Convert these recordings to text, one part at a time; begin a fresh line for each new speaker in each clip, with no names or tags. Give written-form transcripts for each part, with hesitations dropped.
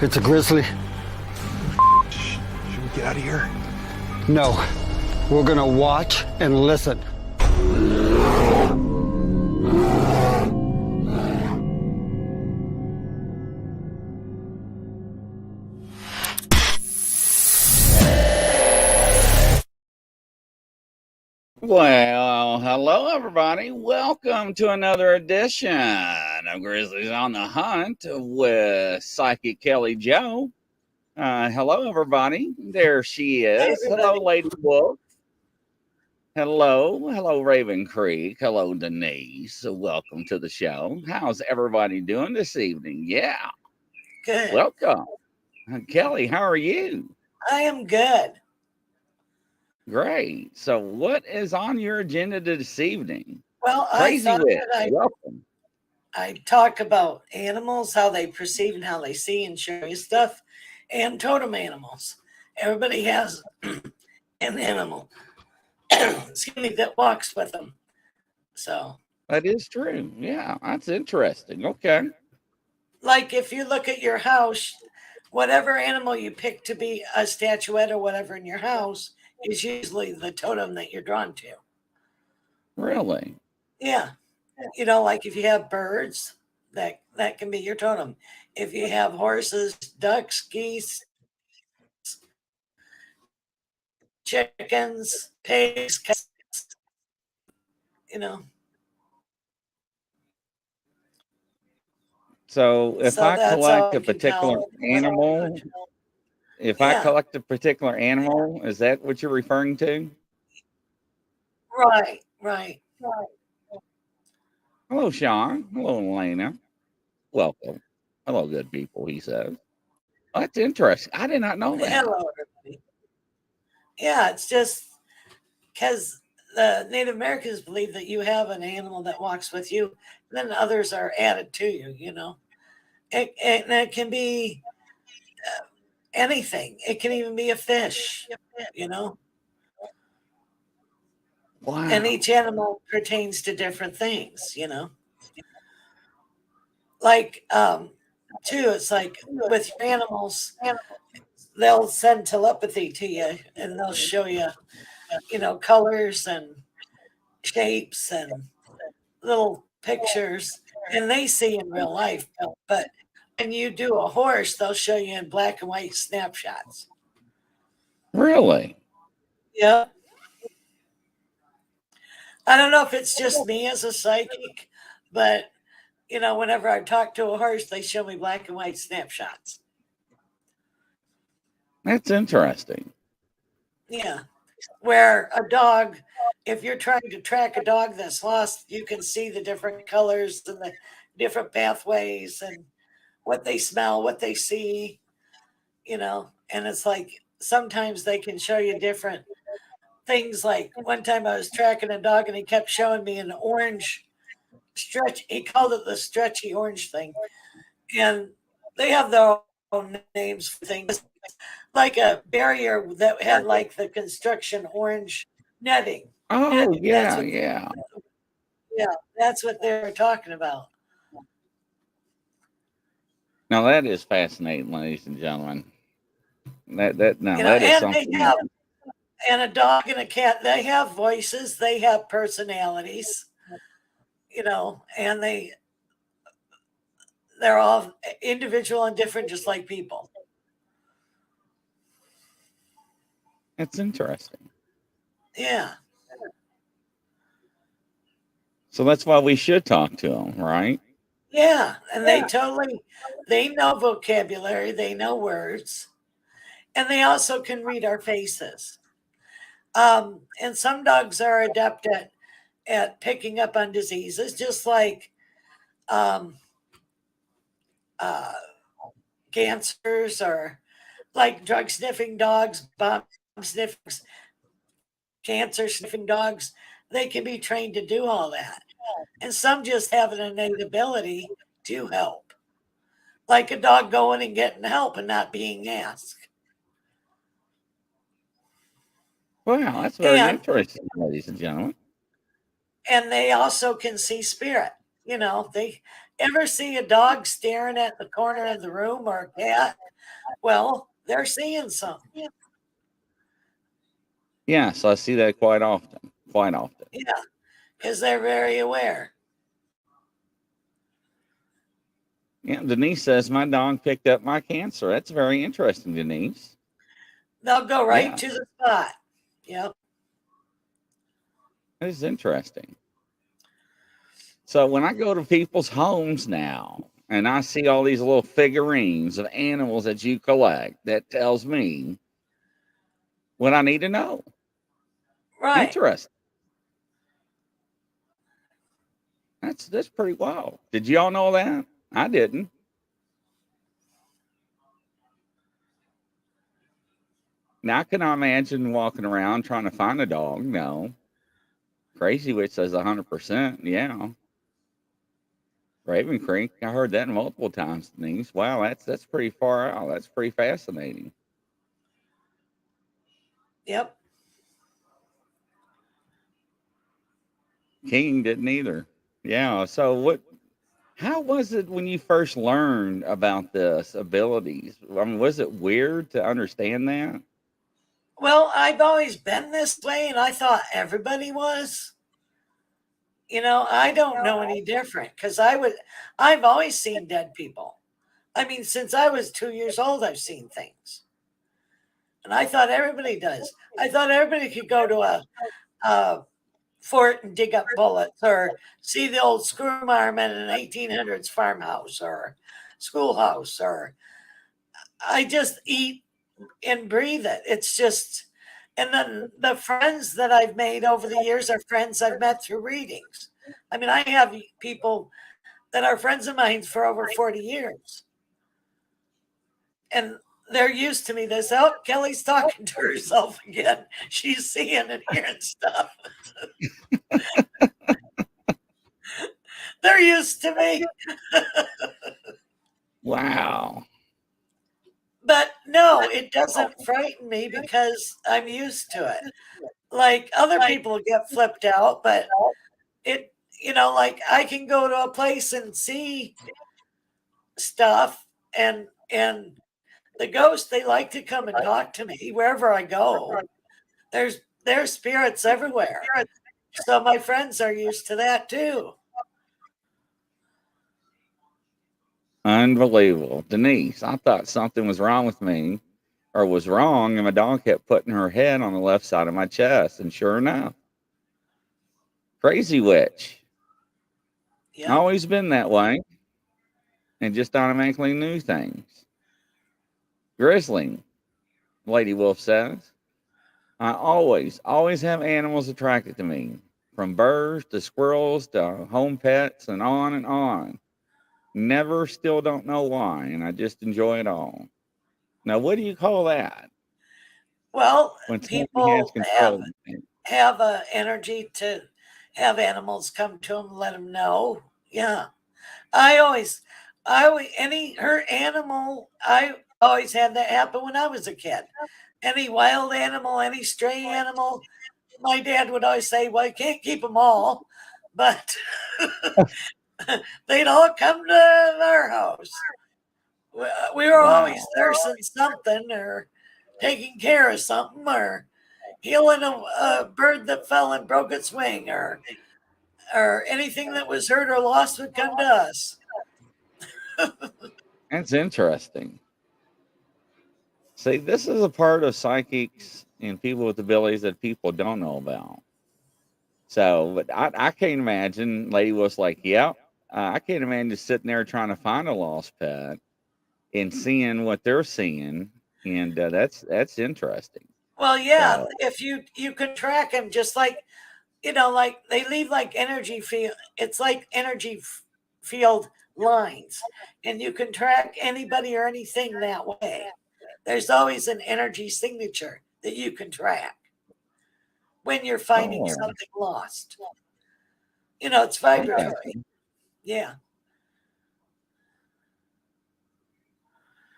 It's a grizzly.
Should we get out of here?
No. We're gonna watch and listen.
Well, hello, everybody. Welcome to another edition of Grizzly's on the Hunt with Psychic Kelly Joe. Hello, everybody. There she is. Hello, Lady Wolf. Hello, Raven Creek. Hello, Denise. Welcome to the show. How's everybody doing this evening? Yeah.
Good.
Welcome. Kelly, how are you?
I am good.
Great. So what is on your agenda this evening?
Well,
Crazy
I thought
Witch,
that
welcome.
I'd talk about animals, how they perceive and how they see and show you stuff, and totem animals. Everybody has an animal, excuse me, that walks with them. So
That is true. Yeah, that's interesting. Okay.
like if you look at your house, whatever animal you pick to be a statuette or whatever in your house is usually the totem that you're drawn to.
Really?
Yeah. You know, like if you have birds, that can be your totem. If you have horses, ducks, geese, chickens, pigs, cats, you know.
So if
So
I
that's
collect
how
a
you can
particular
tell.
animal, if I
Yeah.
collect a particular animal, is that what you're referring to?
Right.
Hello, Sean. Hello, Elena. Welcome. Hello, good people, he says. Oh, that's interesting. I did not know that.
Hello, everybody. Yeah, it's just because the Native Americans believe that you have an animal that walks with you, then others are added to you, you know. It can be anything. It can even be a fish, you know.
Wow.
And each animal pertains to different things, you know. Like, too, it's like with your animals, they'll send telepathy to you and they'll show you, you know, colors and shapes and little pictures, and they see in real life. But when you do a horse, they'll show you in black and white snapshots.
Really?
Yeah. I don't know if it's just me as a psychic, but you know, whenever I talk to a horse, they show me black and white snapshots.
That's interesting.
Yeah. Where a dog, if you're trying to track a dog that's lost, you can see the different colors and the different pathways and what they smell, what they see, you know. And it's like sometimes they can show you different things. Like one time I was tracking a dog and he kept showing me an orange stretch. He called it the stretchy orange thing. And they have their own names for things, like a barrier that had like the construction orange netting.
Oh, yeah,
Yeah, that's what they were talking about.
Now that is fascinating, ladies and gentlemen. That
You know,
that is
and
something.
they have, and a dog and a cat, they have voices, they have personalities, you know, and they're all individual and different, just like people.
It's interesting.
Yeah.
So that's why we should talk to them, right?
Yeah. And they know vocabulary, they know words, and they also can read our faces. And some dogs are adept at picking up on diseases, just like um, uh, cancers or like drug sniffing dogs, bomb sniffers, cancer sniffing dogs. They can be trained to do all that. And some just have an innate ability to help, like a dog going and getting help and not being asked.
Wow, that's very
And
interesting, ladies and gentlemen.
and they also can see spirit. You know, they ever see a dog staring at the corner of the room or a cat? Well, they're seeing something.
Yes, I see that quite often. Quite often.
Yeah, because they're very aware.
Yeah, Denise says my dog picked up my cancer. That's very interesting, Denise.
They'll go right to
Yes,
the spot. Yep.
that is interesting. So when I go to people's homes now and I see all these little figurines of animals that you collect, that tells me what I need to know.
Right.
Interesting. That's pretty wild. Did y'all know that? I didn't. Now I cannot imagine walking around trying to find a dog. No. Crazy Witch says 100%. Yeah. Raven Creek. I heard that multiple times, Denise. Wow, that's pretty far out. That's pretty fascinating.
Yep.
King didn't either. Yeah. So how was it when you first learned about this abilities? I mean, was it weird to understand that?
Well, I've always been this way, and I thought everybody was. I don't know any different because I've always seen dead people. I mean, since I was 2 years old, I've seen things. And I thought everybody does. I thought everybody could go to a fort and dig up bullets or see the old screw marm in an 1800s farmhouse or schoolhouse, or I just eat and breathe it. It's just, and then the friends that I've made over the years are friends I've met through readings. I mean, I have people that are friends of mine for over 40 years. And they're used to me. They say, oh, Kelly's talking to herself again. She's seeing and hearing stuff. They're used to me.
Wow.
But no, it doesn't frighten me because I'm used to it. Like other people get flipped out, but it, like I can go to a place and see stuff, and the ghosts, they like to come and talk to me wherever I go. There's spirits everywhere. So my friends are used to that too.
Unbelievable. Denise, I thought something was wrong with me or was wrong, and my dog kept putting her head on the left side of my chest. And sure enough, Crazy Witch.
Yep.
Always been that way and just automatically knew things. Grizzly, Lady Wolf says, I always have animals attracted to me, from birds to squirrels to home pets and on and on. Never, still don't know why, and I just enjoy it all. Now, what do you call that?
Well,
When something has
people
control of things.
have a energy to have animals come to them, let them know. Yeah. Her animal, I always had that happen when I was a kid. Any wild animal, any stray animal, my dad would always say, well, you can't keep them all, but they'd all come to our house. We were always
Wow.
nursing something or taking care of something or healing a bird that fell and broke its wing, or anything that was hurt or lost would come to us.
That's interesting. See, this is a part of psychics and people with abilities that people don't know about. So, but I can't imagine. Lady was like, "Yeah, I can't imagine just sitting there trying to find a lost pet and seeing what they're seeing, and that's interesting."
Well, yeah,
So,
if you can track them, just like like they leave like energy field. It's like energy field lines, and you can track anybody or anything that way. There's always an energy signature that you can track when you're finding
oh,
something lost. It's
I got
vibratory.
you.
Yeah.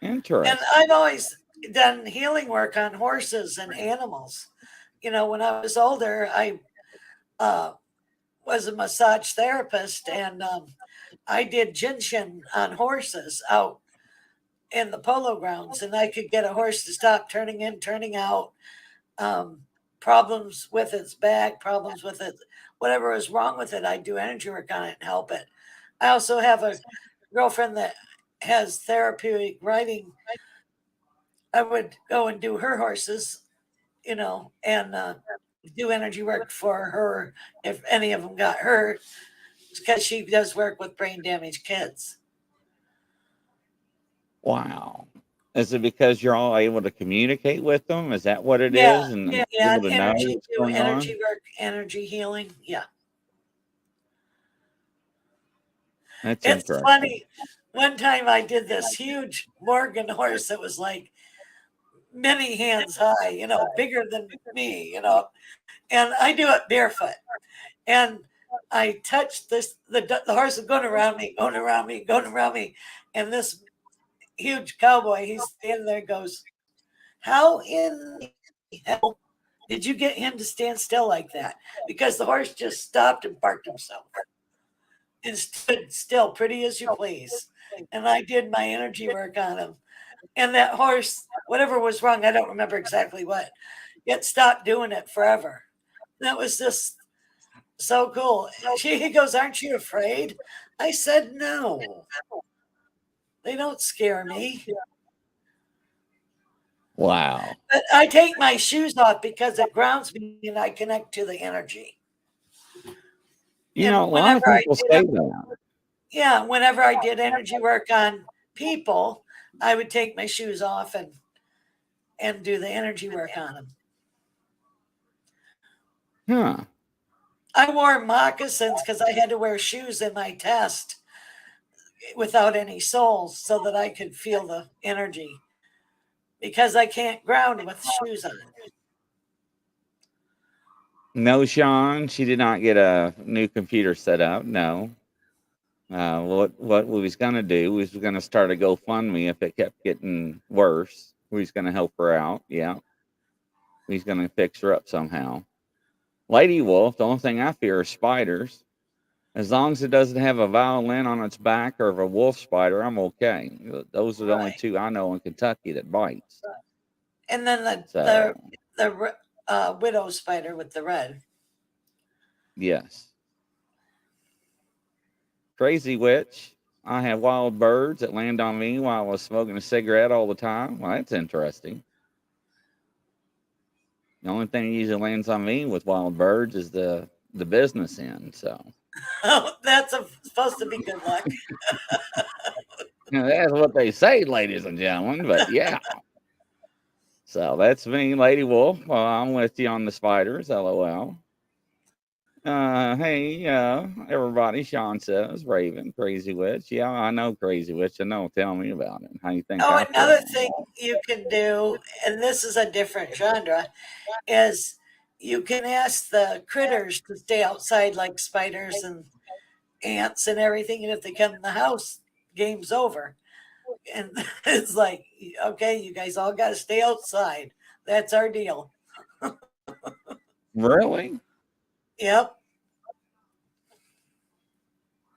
And
Interesting.
I've always done healing work on horses and animals. When I was older, I uh, was a massage therapist, and I did ginseng on horses out in the polo grounds, and I could get a horse to stop turning in, turning out, problems with its back, problems with it, whatever is wrong with it. I do energy work on it and help it. I also have a girlfriend that has therapeutic riding. I would go and do her horses, and do energy work for her if any of them got hurt, because she does work with brain damaged kids.
Wow. Is it because you're all able to communicate with them? Is that what it
Yeah,
is? And
yeah,
able to know
energy
what's
do
going
energy
on?
work, energy healing. Yeah,
That's
it's
interesting.
funny. One time I did this huge Morgan horse that was like many hands high, bigger than me, and I do it barefoot. And I touched this, the horse is going around me, going around me, going around me. And this huge cowboy, he's standing there, goes, how in the hell did you get him to stand still like that? Because the horse just stopped and parked himself and stood still, pretty as you please. And I did my energy work on him. And that horse, whatever was wrong, I don't remember exactly what, it stopped doing it forever. That was just so cool. He goes, aren't you afraid? I said, no, they don't scare me.
Wow.
But I take my shoes off because it grounds me and I connect to the energy.
A
And
lot of people say that.
whenever I did energy work on people, I would take my shoes off and do the energy work on them.
Huh.
I wore moccasins because I had to wear shoes in my test without any soles so that I could feel the energy, because I can't ground with shoes on.
No, Sean, she did not get a new computer set up. No. What we was gonna do was we're gonna start a GoFundMe if it kept getting worse. We was gonna help her out. Yeah. He's gonna fix her up somehow. Lady Wolf, the only thing I fear is spiders. As long as it doesn't have a violin on its back or a wolf spider, I'm okay. Those are the only
Right.
two I know in Kentucky that bites.
And then the
So,
widow spider with the red.
yes. Crazy witch. I have wild birds that land on me while I was smoking a cigarette all the time. Well, that's interesting. The only thing that usually lands on me with wild birds is the business end. So
Oh, that's supposed to be good luck.
that's what they say, ladies and gentlemen. But yeah. So that's me, Lady Wolf. Well, I'm with you on the spiders. LOL. Hey, everybody. Sean says Raven, Crazy Witch. Yeah, I know Crazy Witch. I know. Tell me about it. How you think
Oh,
I
another
feel?
thing you can do, and this is a different genre, is you can ask the critters to stay outside, like spiders and ants and everything. And if they come in the house, game's over. And it's like, okay, you guys all got to stay outside. That's our deal.
Really?
Yep.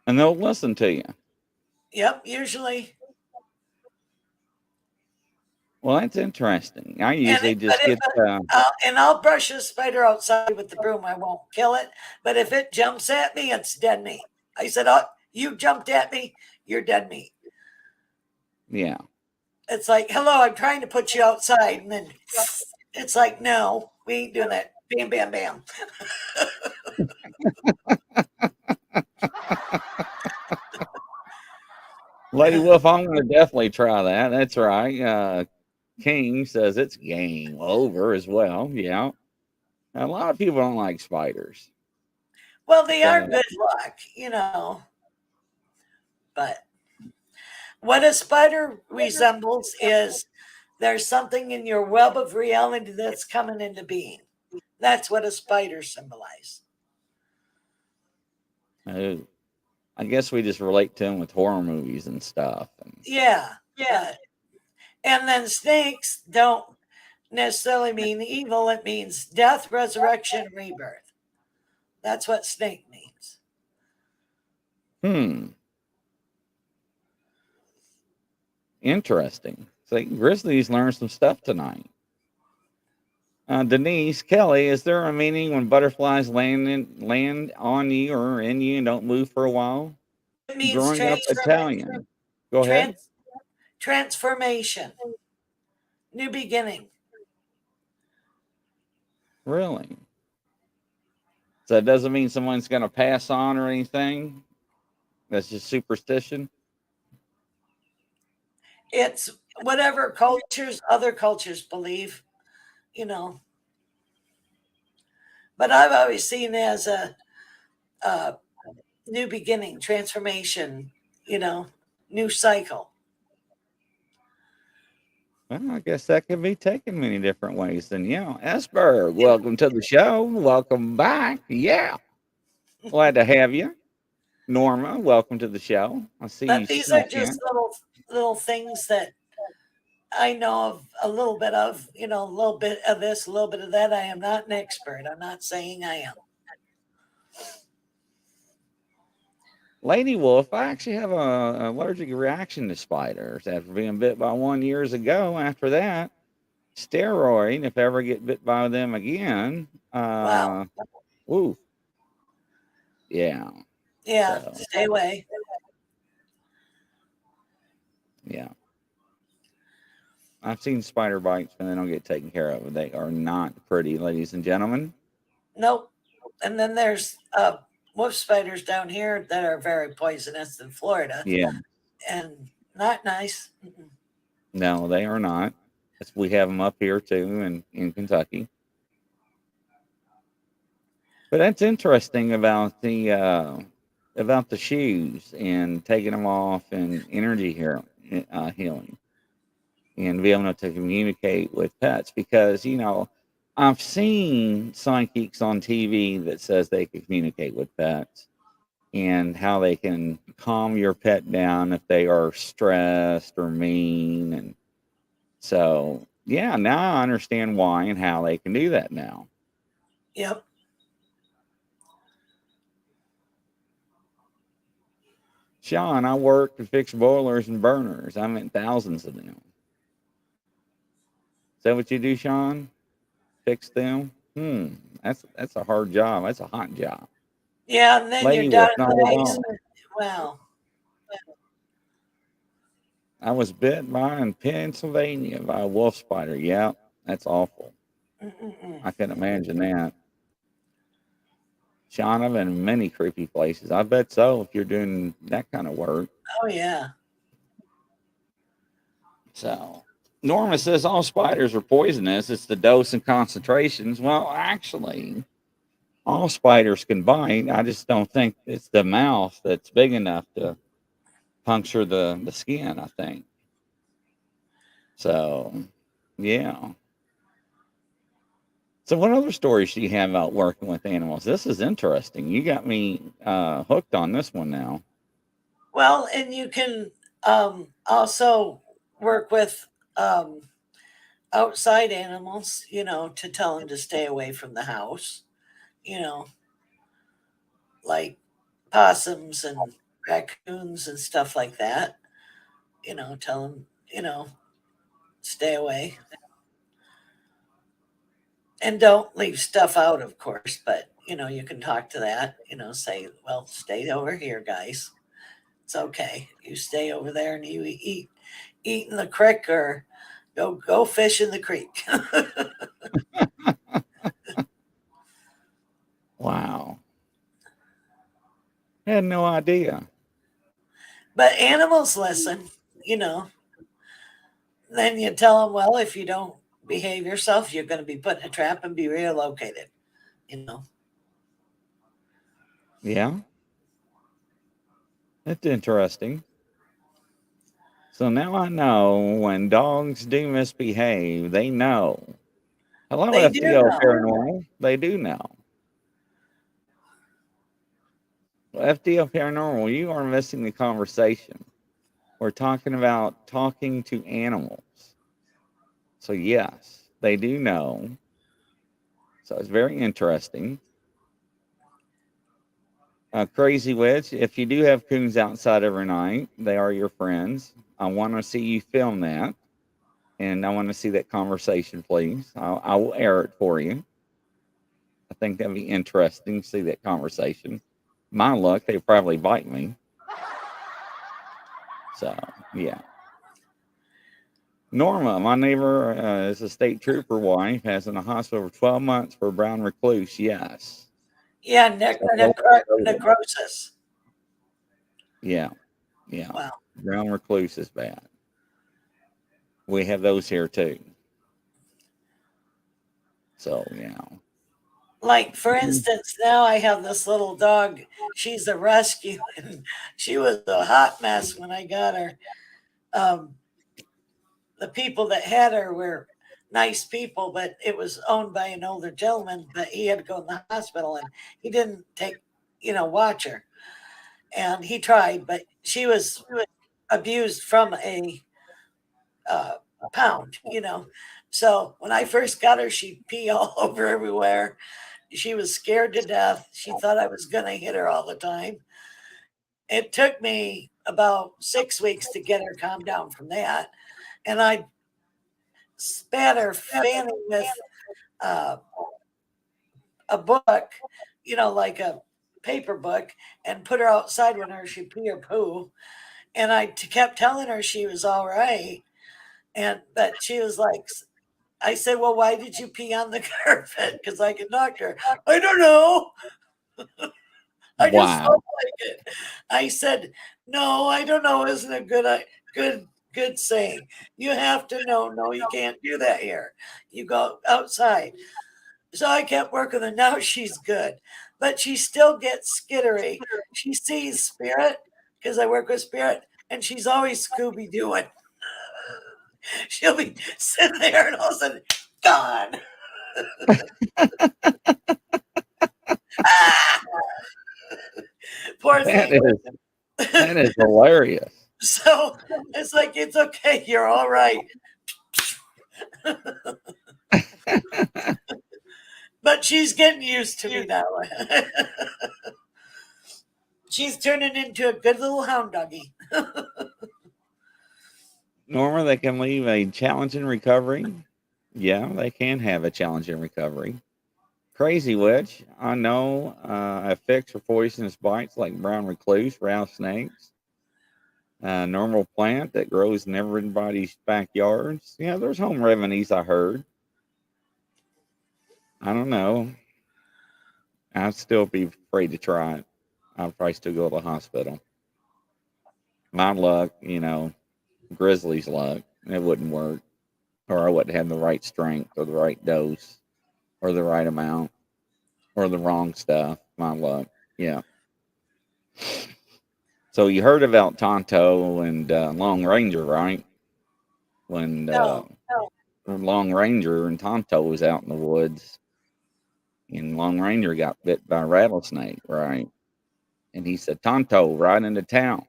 And they'll listen to you.
Yep. Usually.
Well, that's interesting. I
And
usually
but
just
if
get.
I'll brush a spider outside with the broom. I won't kill it. But if it jumps at me, it's dead meat. I said, "Oh, you jumped at me. You're dead meat."
Yeah.
It's like, "Hello, I'm trying to put you outside," and then it's like, "No, we ain't doing that." Bam, bam, bam.
Lady Wolf, I'm going to definitely try that. That's right. King says it's game over as well. Yeah. A lot of people don't like spiders.
Well, they are
So,
good luck. But what a spider resembles is there's something in your web of reality that's coming into being. That's what a spider symbolizes.
I guess we just relate to them with horror movies and stuff.
Yeah. And then snakes don't necessarily mean evil. It means death, resurrection, rebirth. That's what snake means.
Interesting. So Grizzlies learned some stuff tonight. Denise Kelly, is there a meaning when butterflies land on you or in you and don't move for a while?
It means
Growing up Italian. Go ahead.
Transformation, new beginning.
Really? So it doesn't mean someone's going to pass on or anything. That's just superstition.
It's whatever other cultures believe, you know. But I've always seen it as a new beginning, transformation, new cycle.
Well, I guess that can be taken many different ways. Then, yeah. Esberg, welcome to the show. Welcome back. Yeah. Glad to have you. Norma, welcome to the show. I see you
But these are
snuck in.
just little things that I know of a little bit of, a little bit of this, a little bit of that. I am not an expert. I'm not saying I am.
Lady Wolf, I actually have an allergic reaction to spiders after being bit by one years ago. After that, steroid, if I ever get bit by them again.
Wow.
Woo. Yeah.
Yeah.
So,
Stay away.
yeah. I've seen spider bites when they don't get taken care of. They are not pretty, ladies and gentlemen.
Nope. And then there's wolf spiders down here that are very poisonous in Florida.
Yeah.
And not nice. Mm-mm.
No, they are not. We have them up here too in Kentucky. But that's interesting about the shoes and taking them off and energy healing and being able to communicate with pets because I've seen psychics on TV that says they can communicate with pets and how they can calm your pet down if they are stressed or mean. And so, yeah, now I understand why and how they can do that now.
Yep.
Sean, I work to fix boilers and burners. I meant thousands of them. Is that what you do, Sean? Fix them? That's a hard job. That's a hot job.
Yeah, and then
Lady
you're down
Wolf,
in
not
the
at all.
basement. Wow.
I was bit by in Pennsylvania by a wolf spider. Yeah, that's awful.
Mm-mm-mm.
I can imagine that. Sean, I've been in many creepy places. I bet so if you're doing that kind of work.
Oh, yeah.
So, Norma says all spiders are poisonous. It's the dose and concentrations. Well, actually, all spiders can bite. I just don't think it's the mouth that's big enough to puncture the skin, I think. So, yeah. So, what other stories do you have about working with animals? This is interesting. You got me hooked on this one now.
Well, and you can also work with outside animals, to tell them to stay away from the house, you know, like possums and raccoons and stuff like that, tell them, stay away. And don't leave stuff out, of course, but, you can talk to that, say, well, stay over here, guys. It's okay. You stay over there and you eat in the creek or go fish in the creek.
Wow. I had no idea.
But animals listen, Then you tell them, well, if you don't behave yourself, you're going to be put in a trap and be relocated,
Yeah. That's interesting. So now I know when dogs do misbehave, they know. Hello,
They do
FDO
know.
Paranormal. They do know. FDO Paranormal, you are missing the conversation. We're talking about talking to animals. So, yes, they do know. So, it's very interesting. Crazy Witch, if you do have coons outside every night, they are your friends. I want to see you film that. And I want to see that conversation, please. I will air it for you. I think that'd be interesting to see that conversation. My luck, they probably bite me. So, yeah. Norma, my neighbor, is a state trooper wife, has in the hospital for 12 months for brown recluse. Yes.
Yeah, necrosis.
Yeah. Yeah.
Wow.
Brown recluse is bad. We have those here too. So, yeah.
Like, for instance, now I have this little dog. She's a rescue, and she was a hot mess when I got her. The people that had her were nice people, but it was owned by an older gentleman, but he had to go in the hospital and he didn't watch her. And he tried, but she was abused from a pound. So when I first got her, she'd pee all over everywhere. She was scared to death. She thought I was going to hit her all the time. It took me about 6 weeks to get her calmed down from that. And I spat her fanny with uh, a book, like a paper book, and put her outside when she'd pee or poo. And I kept telling her she was all right. But she was like, I said, well, why did you pee on the carpet? Because I can knock her. I don't know. I just felt like it. I said, no, I don't know. Isn't a good saying. You have to know, no, you can't do that here. You go outside. So I kept working and now she's good. But she still gets skittery. She sees spirit because I work with spirit, and she's always Scooby Dooing. She'll be sitting there and all of a sudden, gone. Poor thing.
That is hilarious.
So it's like, it's okay. You're all right. But she's getting used to me now. She's turning into a good little hound doggy.
Norma, they can leave a challenge in recovery. Yeah, they can have a challenge in recovery. Crazy Witch, I know a fix for poisonous bites like brown recluse, rattlesnakes. Normal plant that grows in everybody's backyards. Yeah, there's home remedies, I heard. I don't know. I'd still be afraid to try it. I'd probably still go to the hospital. My luck, Grizzly's luck, it wouldn't work. Or I wouldn't have the right strength or the right dose or the right amount or the wrong stuff. My luck. Yeah. So you heard about Tonto and Long Ranger, right? When Long Ranger and Tonto was out in the woods, and Long Ranger got bit by a rattlesnake, right? And he said, Tonto, ride into town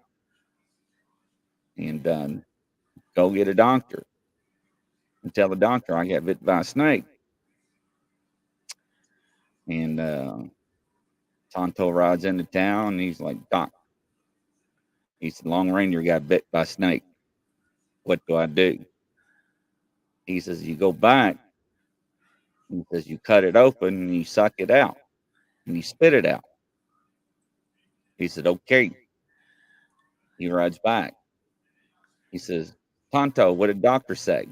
and go get a doctor and tell the doctor I got bit by a snake. And Tonto rides into town and he's like, Doc, he said, Long Ranger got bit by a snake. What do I do? He says, you go back. He says, you cut it open and you suck it out and you spit it out. He said, okay. He rides back. He says, Tonto, what did doctor say?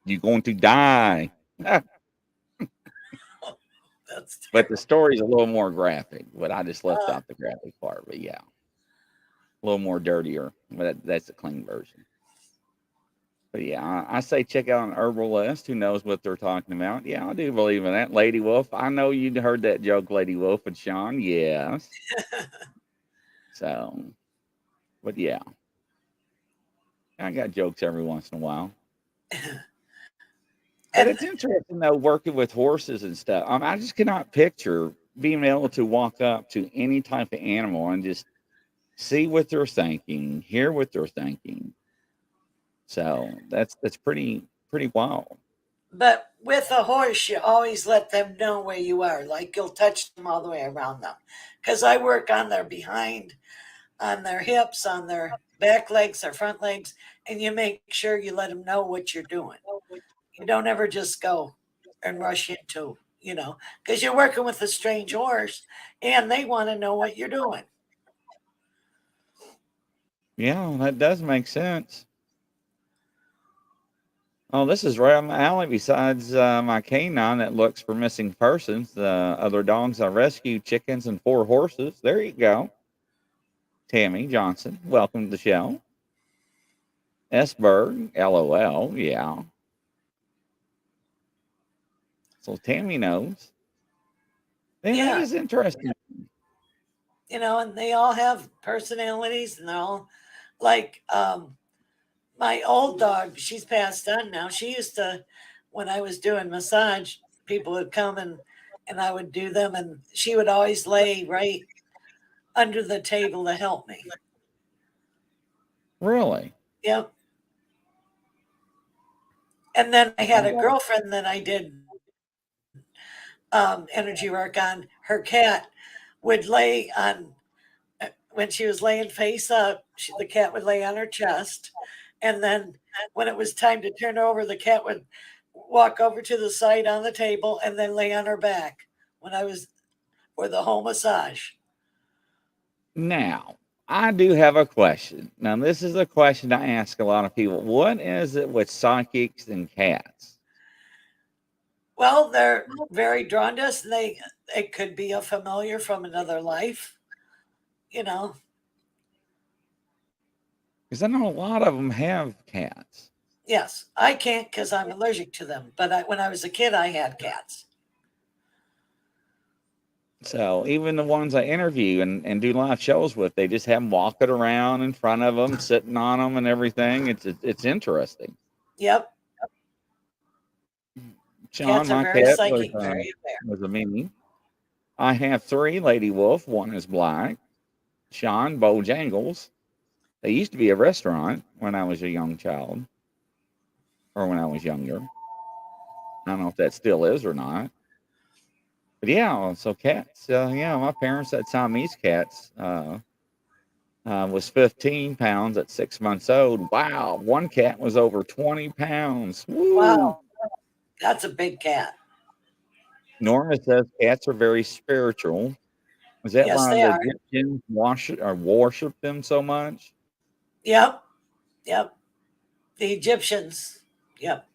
You're going to die. But the story's a little more graphic, but I just left out the graphic part. But yeah, a little more dirtier. But that's the clean version. But yeah, I say check out an herbalist who knows what they're talking about. Yeah, I do believe in that. Lady Wolf. I know you heard that joke, Lady Wolf and Sean. Yes. So, but yeah, I got jokes every once in a while. But it's interesting though, working with horses and stuff. I just cannot picture being able to walk up to any type of animal and just see what they're thinking, hear what they're thinking. So that's pretty wild.
But with a horse, you always let them know where you are. Like you'll touch them all the way around them. Because I work on their behind, on their hips, on their back legs, their front legs, and you make sure you let them know what you're doing. You don't ever just go and rush into, because you're working with a strange horse and they want to know what you're doing.
Yeah, that does make sense. Oh, this is right up my alley. Besides my canine that looks for missing persons, the other dogs I rescued, chickens and 4 horses. There you go. Tammy Johnson, welcome to the show. S. Berg, LOL, yeah. So Tammy knows. And that
Yeah.
is interesting.
And they all have personalities and they're all like my old dog, she's passed on now. She used to, when I was doing massage, people would come and I would do them, and she would always lay right under the table to help me.
Really?
Yep. And then I had a girlfriend that I did energy work on. Her cat would lay on, when she was laying face up, the cat would lay on her chest. And then when it was time to turn over, the cat would walk over to the side on the table and then lay on her back when I was for the whole massage.
Now, I do have a question. Now, this is a question I ask a lot of people. What is it with psychics and cats?
Well, they're very drawn to us. It could be a familiar from another life,
Because I know a lot of them have cats.
Yes, I can't because I'm allergic to them. But when I was a kid, I had cats.
So even the ones I interview and do live shows with, they just have them walking around in front of them, sitting on them and everything. It's interesting.
Yep.
Sean,
Cats are
my
very
cat
psychic, very aware.
was a mini. I have 3 Lady Wolf. One is black. Sean, Bojangles. They used to be a restaurant when I was a young child, or when I was younger. I don't know if that still is or not. But yeah, so cats. My parents had Siamese cats. Was 15 pounds at 6 months old. Wow, one cat was over 20 pounds. Woo.
Wow, that's a big cat.
Norma says cats are very spiritual. Is that
Yes,
why
they
the
are.
Egyptians worship them so much?
Yep. Yep. The Egyptians. Yep.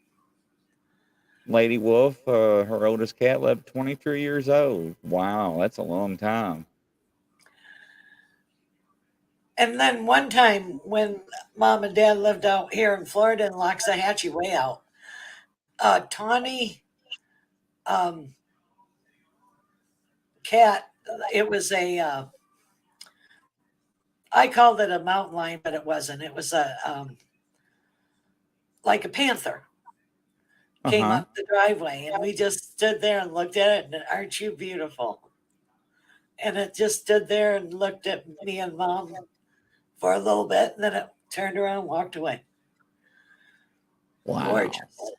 Lady Wolf, her oldest cat lived 23 years old. Wow, that's a long time.
And then one time when mom and dad lived out here in Florida in Loxahatchee, way out, Tawny cat, it was I called it a mountain lion, but it wasn't. It was like a panther. Came up the driveway, and we just stood there and looked at it, and aren't you beautiful? And it just stood there and looked at me and mom for a little bit, and then it turned around and walked away.
Wow.
Gorgeous.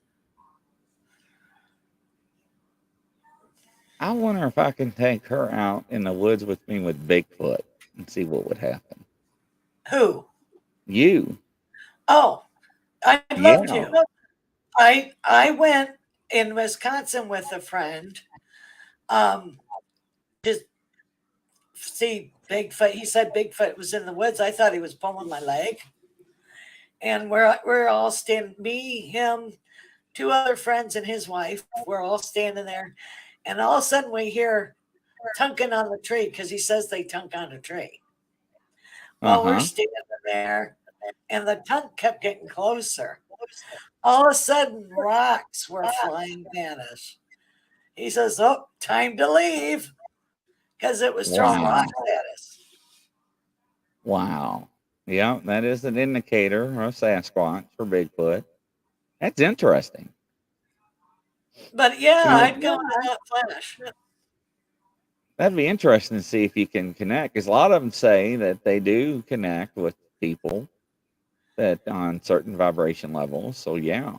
I wonder if I can take her out in the woods with me with Bigfoot and see what would happen.
Who?
You.
Oh, I'd love
Yeah.
to. I went in Wisconsin with a friend. Just see Bigfoot. He said Bigfoot was in the woods. I thought he was pulling my leg. And we're all standing, me, him, 2 other friends, and his wife. We're all standing there, and all of a sudden we hear tunking on the tree because he says they tunk on a tree. Well, we're standing there, and the tunk kept getting closer. All of a sudden, rocks were flying at us. He says, "Oh, time to leave," because it was throwing rocks at us.
Wow. Yeah, that is an indicator of Sasquatch or Bigfoot. That's interesting.
But yeah, I'd go into that flash.
That'd be interesting to see if you can connect, because a lot of them say that they do connect with people that on certain vibration levels. So yeah.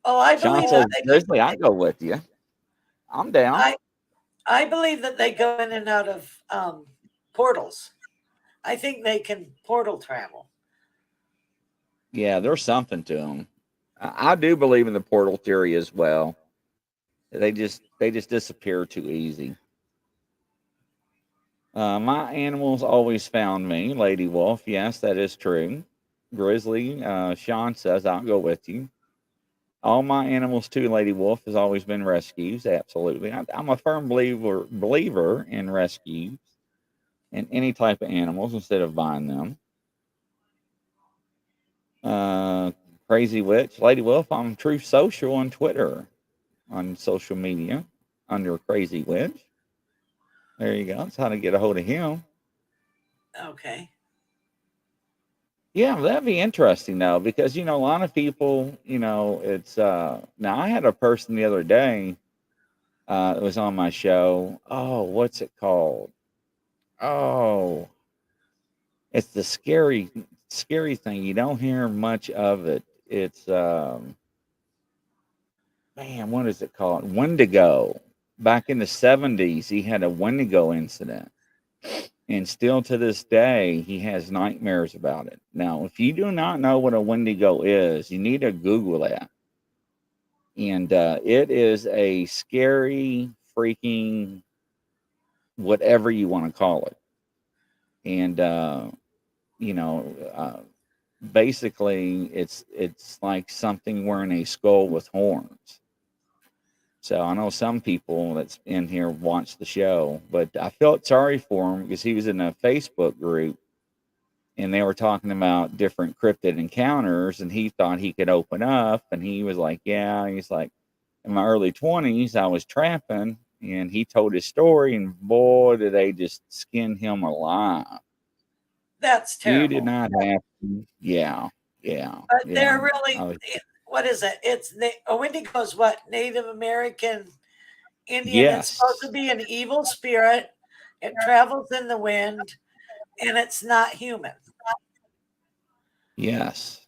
Oh, I
Sean
believe
says,
that
Grizzly, I'll go with you. I'm down.
I believe that they go in and out of portals. I think they can portal travel.
Yeah, there's something to them. I do believe in the portal theory as well. They just disappear too easy. My animals always found me, Lady Wolf. Yes, that is true. Grizzly, Sean says, I'll go with you. All my animals too, Lady Wolf, has always been rescues. Absolutely. I'm a firm believer in rescues and any type of animals instead of buying them. Crazy Witch, Lady Wolf, I'm Truth Social on Twitter, on social media, under Crazy Witch. There you go. That's how to get a hold of him.
Okay.
Yeah, that'd be interesting though, because a lot of people, it's now I had a person the other day that was on my show. Oh, what's it called? Oh, it's the scary thing. You don't hear much of it. It's man, what is it called? Wendigo. Back in the 70s, he had a Wendigo incident. And still to this day, he has nightmares about it. Now, if you do not know what a Wendigo is, you need to Google that. And it is a scary, freaking, whatever you want to call it. And, basically, it's like something wearing a skull with horns. So I know some people that's in here watch the show, but I felt sorry for him because he was in a Facebook group and they were talking about different cryptid encounters and he thought he could open up. And he was like, yeah, he's like, in my early 20s, I was trapping, and he told his story, and boy, did they just skin him alive.
That's terrible.
You did not have to. Yeah.
But they're really,
Oh,
what is it? It's a Wendigo is what? Native American Indian.
yes.
It's supposed to be an evil spirit. It travels in the wind, and it's not human.
Yes.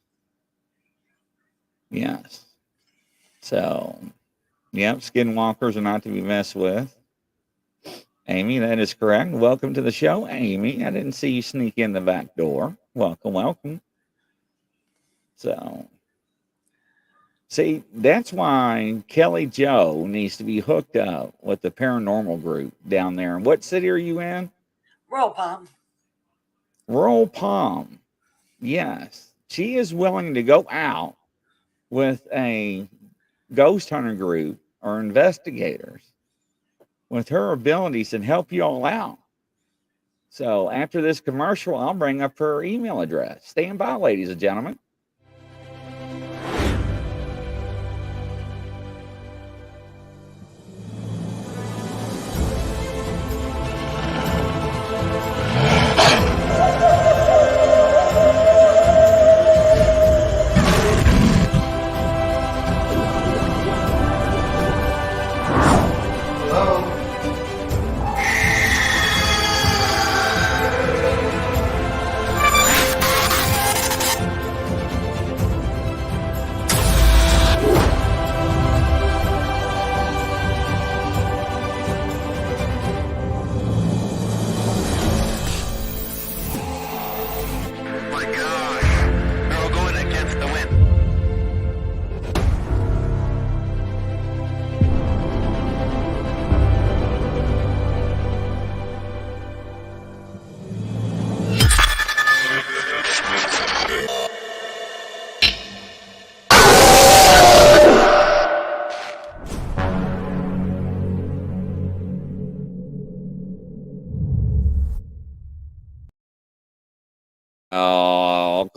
So, yep, skinwalkers are not to be messed with. Amy, that is correct. Welcome to the show, Amy. I didn't see you sneak in the back door. Welcome. So, see, that's why Kelly Joe needs to be hooked up with the paranormal group down there. And what city are you in?
Royal Palm.
Royal Palm. Yes. She is willing to go out with a ghost hunter group or investigators with her abilities and help you all out. So after this commercial, I'll bring up her email address. Stand by, ladies and gentlemen.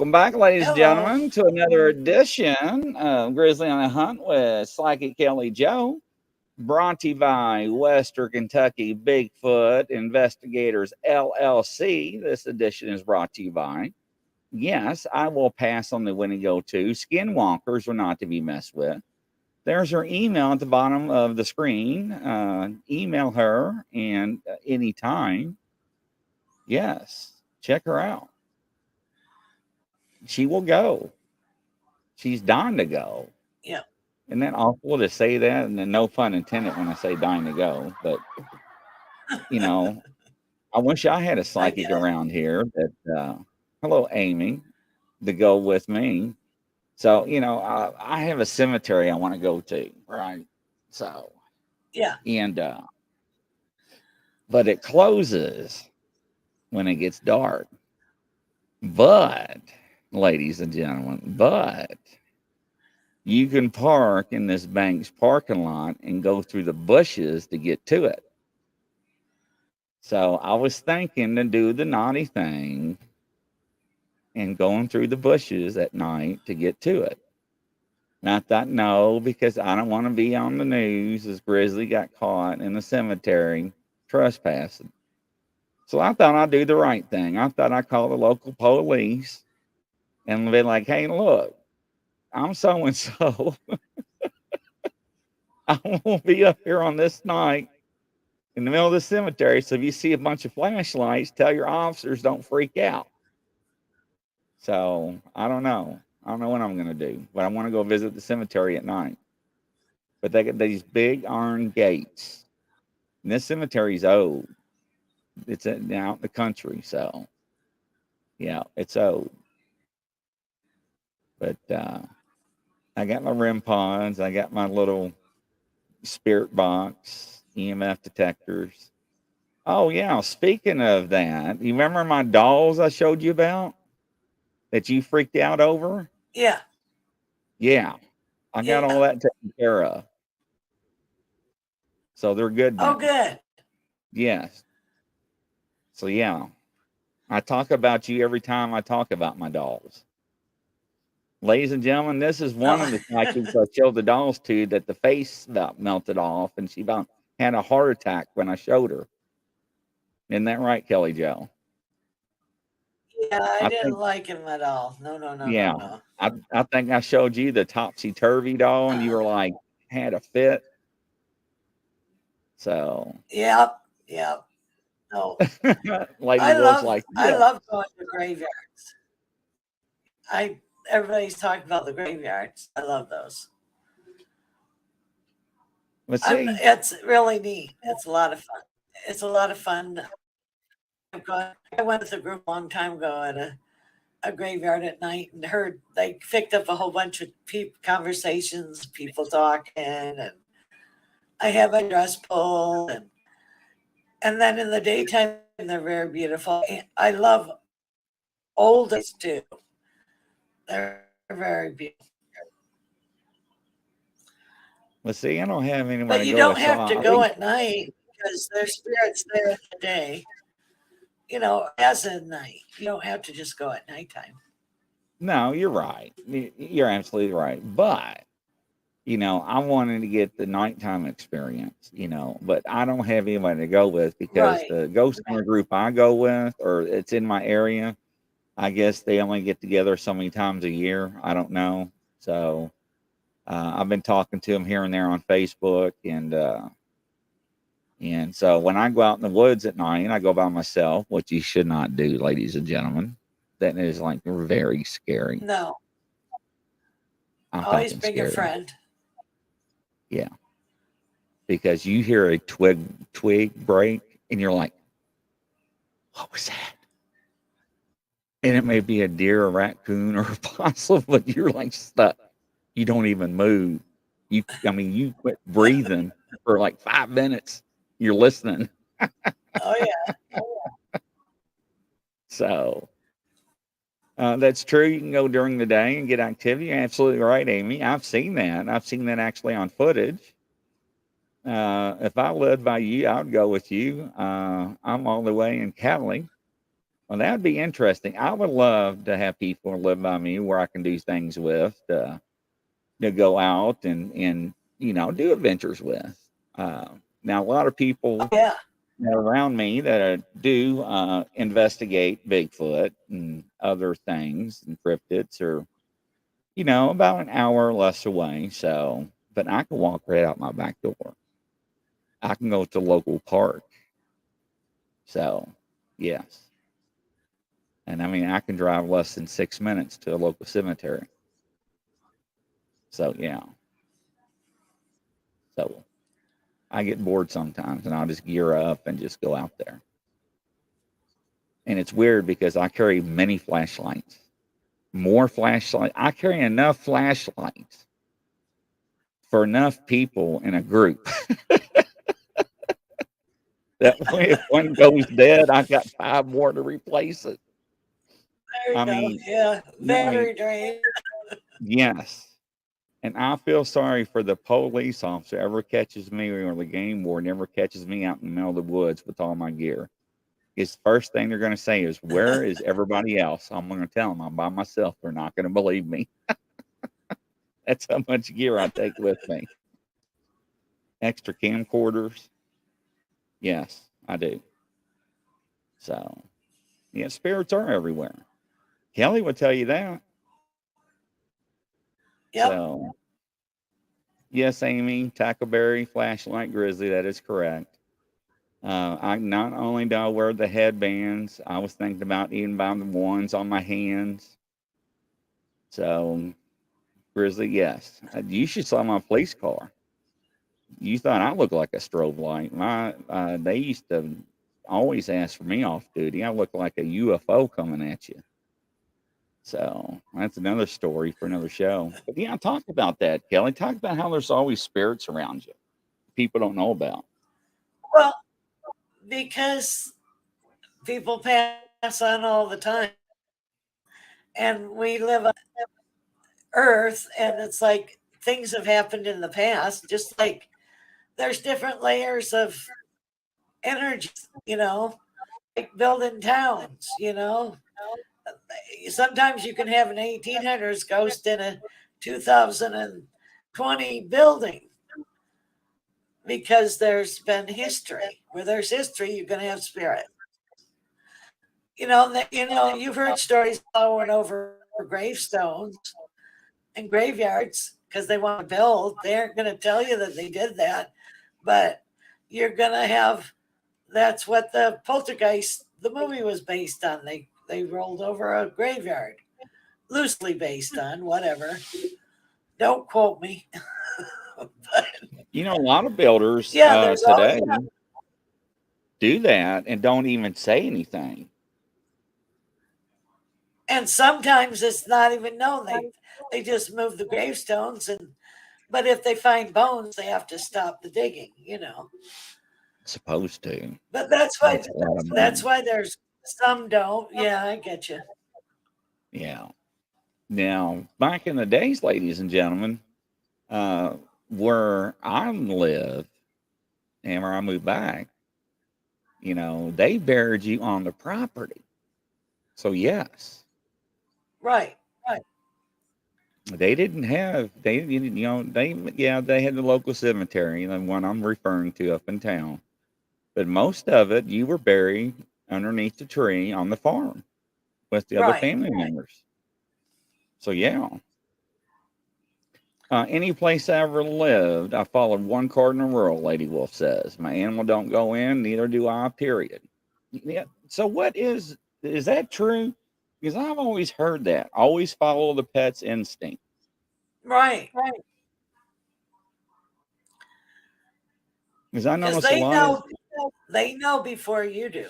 Welcome back, ladies and gentlemen, to another edition of Grizzly on the Hunt with Psychic Kelly Joe, brought to you by Western Kentucky Bigfoot Investigators LLC. This edition is brought to you by, yes, I will pass on the Wendigo too. Skinwalkers are not to be messed with. There's her email at the bottom of the screen. Email her and anytime. Yes, check her out. She will go. She's dying to go.
Yeah.
Isn't that awful to say that? And then no pun intended when I say dying to go. But, you know, I wish I had a
I get
psychic
it.
around here that, hello, Amy, to go with me. So, I have a cemetery I want to go to, right? So,
Yeah.
and, but it closes when it gets dark. But, ladies and gentlemen, you can park in this bank's parking lot and go through the bushes to get to it. So I was thinking to do the naughty thing and going through the bushes at night to get to it. And I thought, no, because I don't want to be on the news as Grizzly got caught in the cemetery trespassing. So I thought I'd do the right thing. I thought I'd call the local police and be like, hey, look, I'm so and so. I won't be up here on this night in the middle of the cemetery. So if you see a bunch of flashlights, tell your officers don't freak out. So I don't know. I don't know what I'm going to do, but I want to go visit the cemetery at night. But they got these big iron gates. And this cemetery's old. It's out in the country. So, yeah, it's old. But I got my REM pods. I got my little spirit box, EMF detectors. Oh, yeah. Speaking of that, you remember my dolls I showed you about that you freaked out over?
Yeah.
Yeah. I got all
Yeah.
that taken care of. So they're good
Oh,
now.
good.
Yes. So, yeah. I talk about you every time I talk about my dolls. Ladies and gentlemen, this is one
Oh.
of the psychics I showed the dolls to that the face about melted off and she about had a heart attack when I showed her. Isn't that right, Kelly Joe?
Yeah, I
I
didn't
think,
like him at all. No, no, no, no,
yeah,
no.
I think I showed you the topsy turvy doll and you
Uh,
were like, had a fit. So,
yep, yep. No,
Lady Wolf's like,
I
yeah,
love going to graveyards. I Everybody's talking about the graveyards. I love those.
let's see.
It's really neat. It's a lot of fun. It's a lot of fun. I went with a group a long time ago at a graveyard at night and heard they picked up a whole bunch of conversations, people talking, and I have a dress pulled, and then in the daytime they're very beautiful. I love oldies too. They're very beautiful.
Let's see. I don't have anywhere
But
to
you
go.
don't
So
have to
I'll
go
leave.
at night because there's spirits there in the day. As a night. You don't have to just go at nighttime.
No, you're right. You're absolutely right. But I wanted to get the nighttime experience, but I don't have anybody to go with because
Right.
the ghost hunter group I go with, or it's in my area, I guess they only get together so many times a year. I don't know. So I've been talking to them here and there on Facebook, and so when I go out in the woods at night, I go by myself, which you should not do, ladies and gentlemen. That is like very scary.
No.
I'm
Always
talking
bring a
scary.
friend.
Yeah, because you hear a twig break, and you're like, "What was that?" And it may be a deer, a raccoon, or a possum, but you're like stuck. You don't even move. You quit breathing for like 5 minutes. You're listening.
Oh yeah.
So that's true. You can go during the day and get activity. You're absolutely right, Amy. I've seen that. I've seen that actually on footage. If I lived by you, I would go with you. I'm all the way in Cali. Well, that would be interesting. I would love to have people live by me where I can do things with, to go out and do adventures with. Now, a lot of
Oh
people
yeah.
around me that do investigate Bigfoot and other things and cryptids are, about an hour or less away. So, but I can walk right out my back door. I can go to the local park. So, yes. And I mean, I can drive less than 6 minutes to a local cemetery. So, yeah. So I get bored sometimes, and I'll just gear up and just go out there. And it's weird because I carry many flashlights, more flashlights. I carry enough flashlights for enough people in a group. That way, if one goes dead, I got 5 more to replace it.
There you
I
go.
mean,
Yeah, battery drain.
yes. And I feel sorry for the police officer ever catches me, or the game warden ever catches me out in the middle of the woods with all my gear. His first thing they're going to say is, "Where is everybody else?" I'm going to tell them I'm by myself. They're not going to believe me. That's how much gear I take with me. Extra camcorders. Yes, I do. So, yeah, spirits are everywhere. Kelly would tell you that.
Yep.
So, yes, Amy, Tackleberry, flashlight, Grizzly. That is correct. I not only do I wear the headbands, I was thinking about even buying the ones on my hands. So, Grizzly, yes, you should saw my police car. You thought I looked like a strobe light. They used to always ask for me off duty. I look like a UFO coming at you. So that's another story for another show. But yeah, talk about that, Kelly. Talk about how there's always spirits around you people don't know about.
Well, because people pass on all the time, and we live on Earth, and it's like things have happened in the past, just like there's different layers of energy, like building towns. Sometimes you can have an 1800s ghost in a 2020 building because there's been history. Where there's history, you're going to have spirit. You've heard stories going over gravestones and graveyards because they want to build. They aren't going to tell you that they did that, but you're going to have. That's what the Poltergeist, the movie, was based on. They rolled over a graveyard, loosely based on whatever. Don't quote me. But,
A lot of builders
there's
today do that and don't even say anything.
And sometimes it's not even known. They just move the gravestones, but if they find bones, they have to stop the digging.
Supposed to.
But that's why there's some don't. Yeah, I get you.
Yeah. Now, back in the days, ladies and gentlemen, where I live and where I moved back, they buried you on the property. So yes.
Right.
They didn't have they had the local cemetery, the one I'm referring to up in town. But most of it you were buried underneath the tree on the farm with the other family members. So yeah. Any place I ever lived, I followed one cardinal rule, Lady Wolf says. My animal don't go in, neither do I, period. Yeah. So what is that true? Because I've always heard that. Always follow the pet's instinct.
Right.
Because I notice
they know before you do.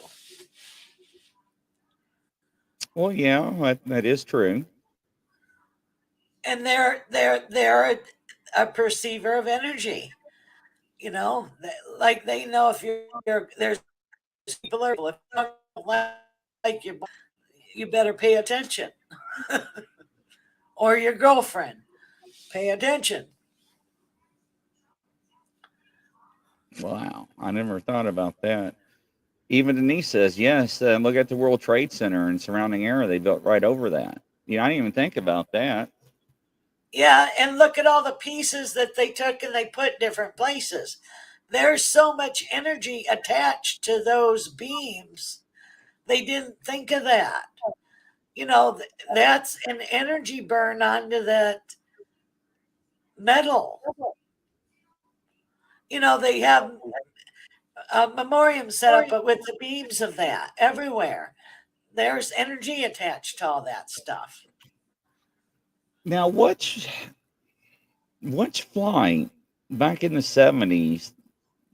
Well, yeah, that is true.
And they're a perceiver of energy. Like they know if there's people if you don't like you better pay attention. Or your girlfriend, pay attention.
Wow, I never thought about that. Even Denise says, yes, look at the World Trade Center and surrounding area. They built right over that. I didn't even think about that.
Yeah, and look at all the pieces that they took and they put different places. There's so much energy attached to those beams. They didn't think of that. That's an energy burn onto that metal. They have a memoriam set up but with the beams of that everywhere. There's energy attached to all that stuff.
Now, which flight back in the 70s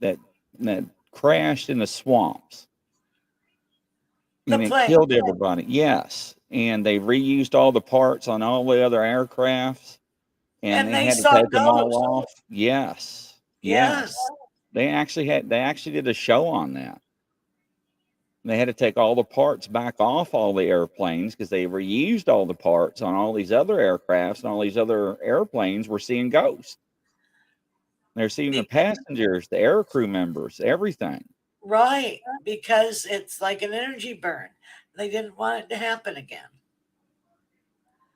that that crashed in the swamps and
The
it
plane.
killed everybody. Yes, and they reused all the parts on all the other aircrafts, and
And
they
they
had to
saw
take them all
ghosts.
off. Yes, yes,
Yes.
they actually did a show on that. They had to take all the parts back off all the airplanes because they reused all the parts on all these other aircrafts, and all these other airplanes were seeing ghosts. They're seeing the
Be-
passengers, the air crew members, everything.
right. Because it's like an energy burn. They didn't want it to happen again.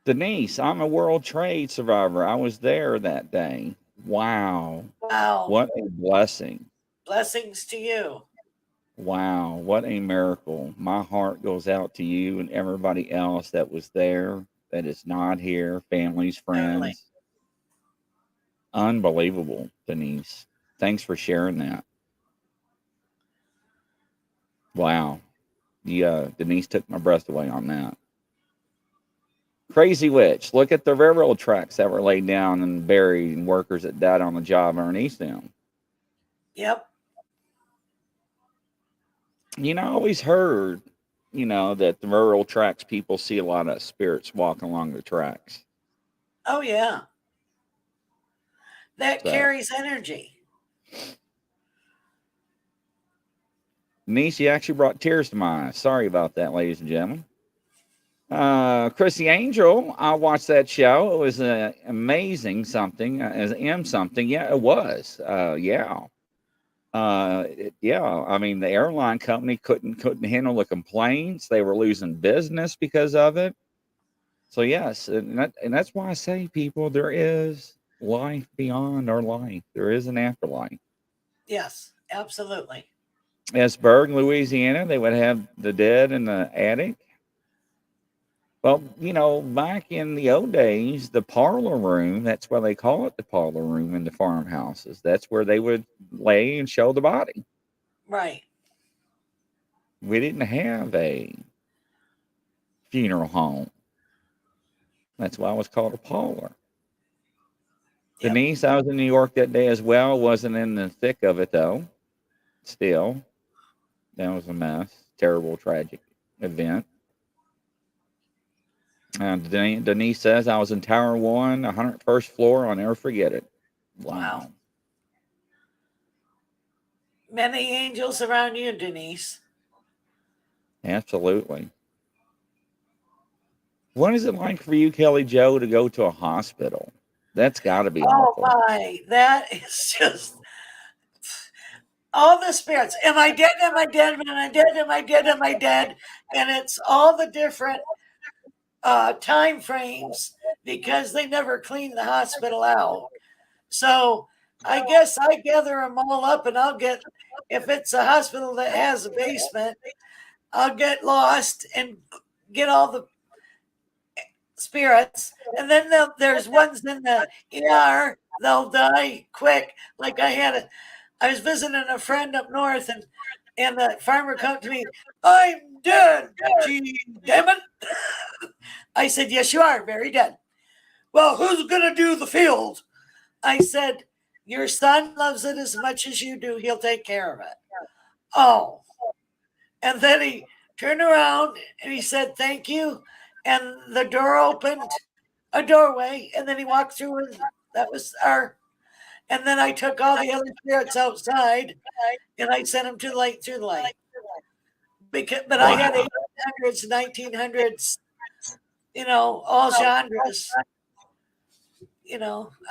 Denise, I'm a World Trade survivor. I was there that day. Wow.
Wow.
What a blessing.
Blessings to you.
Wow. What a miracle. My heart goes out to you and everybody else that was there, that is not here, families,
Totally.
friends. Unbelievable, Denise. Thanks for sharing that. Wow. Yeah, Denise took my breath away on that. Crazy Witch. Look at the railroad tracks that were laid down and buried and workers that died on the job underneath them.
Yep.
You know, I always heard, that the railroad tracks people see a lot of spirits walking along the tracks.
Oh, yeah. That
So,
carries energy.
Denise, you actually brought tears to my eyes. Sorry about that, ladies and gentlemen. Chrissy Angel, I watched that show. It was amazing something, as M something. Yeah, it was. Yeah. Yeah, I mean, the airline company couldn't handle the complaints. They were losing business because of it. So yes, and that's why I say, people, there is life beyond our life. There is an afterlife.
Yes, absolutely.
Esberg, Louisiana, they would have the dead in the attic. Well, back in the old days, the parlor room, that's why they call it the parlor room in the farmhouses. That's where they would lay and show the body.
Right.
We didn't have a funeral home. That's why it was called a parlor.
Yep.
Denise, I was in New York that day as well. Wasn't in the thick of it, though. Still, that was a mess. Terrible, tragic event. Denise says, I was in Tower 1, 101st floor. I'll never forget it. Wow.
Many angels around you, Denise.
Absolutely. What is it like for you, Kelly Joe, to go to a hospital? That's got to be
Oh,
awful.
my. That is just all the spirits. Am I dead? Am I dead? Am I dead? Am I dead? Am I dead? And it's all the different time frames because they never clean the hospital out. So I guess I gather them all up and I'll get, if it's a hospital that has a basement, I'll get lost and get all the spirits. And then there's ones in the ER, they'll die quick. Like I was visiting a friend up north and the farmer come to me, I'm dead. Gee, damn it. I said, yes, you are very dead. Well, who's going to do the field? I said, your son loves it as much as you do. He'll take care of it. Oh. And then he turned around and he said, thank you. And the door opened, a doorway, and then he walked through and that was our. And then I took all the other spirits outside and I sent them to the light through the light. But I had 1800s, 1900s, all genres.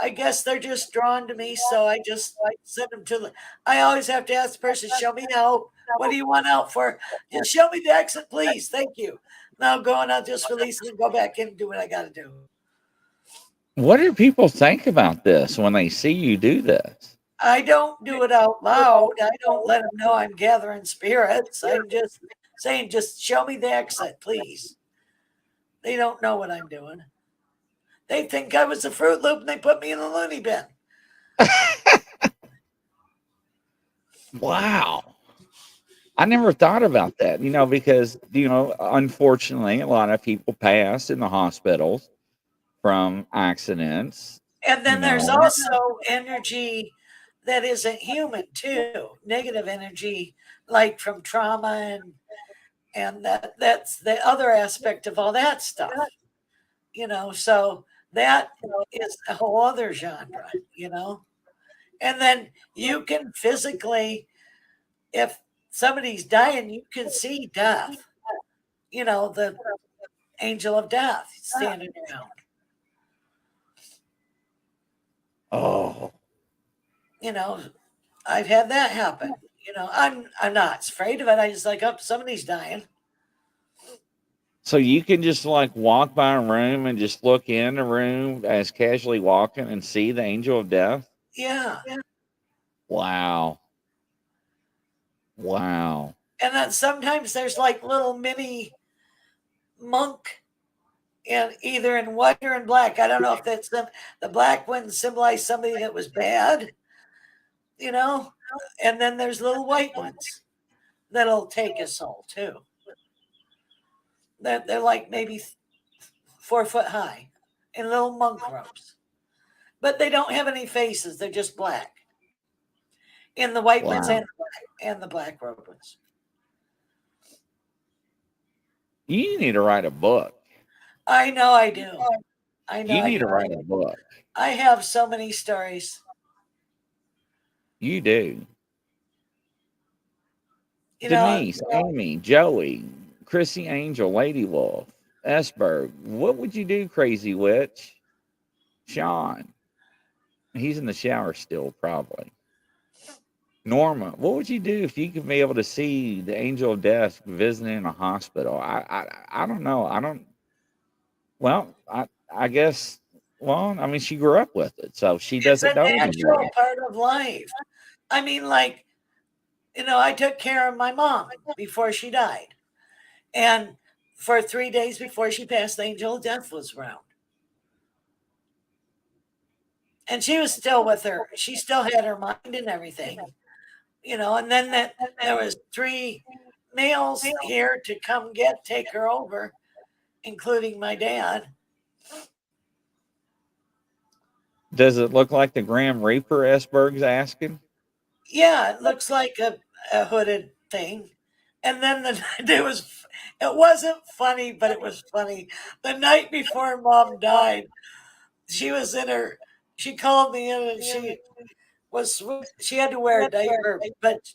I guess they're just drawn to me, so I just send them to the. I always have to ask the person, show me out. What do you want out for? Just show me the exit, please. Thank you. And I'll go and I'll just release it and go back in and do what I got to do.
What do people think about this when they see you do this?
I don't do it out loud. I don't let them know I'm gathering spirits. I'm just saying, just show me the exit, please. They don't know what I'm doing. They think I was a Fruit Loop and they put me in the loony bin.
Wow. I never thought about that, because, unfortunately, a lot of people pass in the hospitals from accidents.
And then there's also energy that isn't human too. Negative energy, like from trauma, and that's the other aspect of all that stuff. So that is a whole other genre. And then you can physically, if somebody's dying, you can see death. The angel of death standing around.
Oh,
I've had that happen. I'm not afraid of it. I just like, oh, somebody's dying.
so you can just like walk by a room and just look in a room as casually walking and see the angel of death?
Yeah.
Wow. Wow.
And then sometimes there's like little mini monk either in white or in black. I don't know if that's them. The black ones symbolize somebody that was bad, and then there's little white ones that'll take a soul too. They're like maybe 4 foot high in little monk robes, but they don't have any faces. They're just black. In the white ones
Wow.
and the black robe ones.
You need to write a book.
I know I do. I know
You
I
need
do.
to write a book.
I have so many stories.
You do.
You know,
Denise, Amy, Joey, Chrissy Angel, Lady Wolf, Esberg. What would you do, Crazy Witch? Sean. He's in the shower still, probably. Norma, what would you do if you could be able to see the angel of death visiting in a hospital? I don't know. Well, I guess, well, I mean, she grew up with it, so she
it's
doesn't
a
know any
natural
better.
part of life. I mean, like, I took care of my mom before she died. And for 3 days before she passed, the angel of death was around. And she was still with her. She still had her mind and everything. And then there was 3 males here to come take her over, including my dad.
Does it look like the Grim Reaper Esberg's asking?
Yeah, it looks like a hooded thing. And then it wasn't funny, but it was funny. The night before mom died, she called me in and she had to wear a diaper, but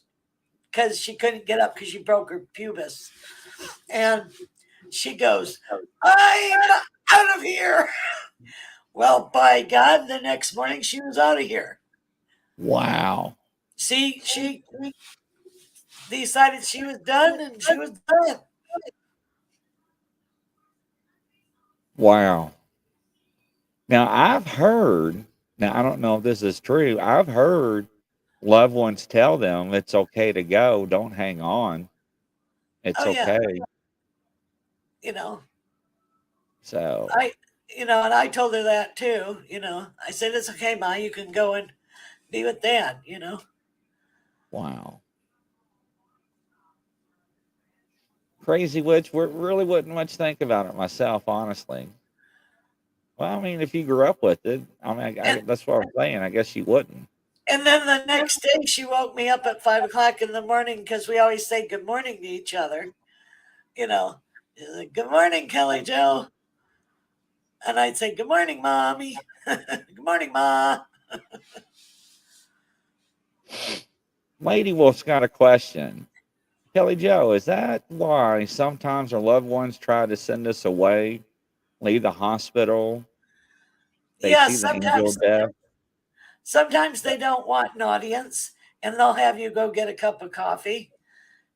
because she couldn't get up because she broke her pubis. And she goes, I'm out of here. Well, by God, the next morning she was out of here.
Wow.
See, she decided she was done and she was done.
Wow. Now, I don't know if this is true. I've heard loved ones tell them it's okay to go. Don't hang on. It's
Oh yeah,
okay.
you know,
So,
and I told her that too. I said it's okay, Ma. You can go and be with Dad.
wow. Crazy Witch, really wouldn't much think about it myself, honestly. Well, I mean, if you grew up with it, I mean, that's what I'm saying. I guess you wouldn't.
And then the next day, she woke me up at 5 o'clock in the morning because we always say good morning to each other. She's like, good morning, Kelly Joe. And I'd say, good morning, Mommy. Good morning, Ma.
Lady Wolf's got a question. Kelly Joe, is that why sometimes our loved ones try to send us away, leave the hospital? They
Yeah,
see the angel of death?
sometimes they don't want an audience and they'll have you go get a cup of coffee.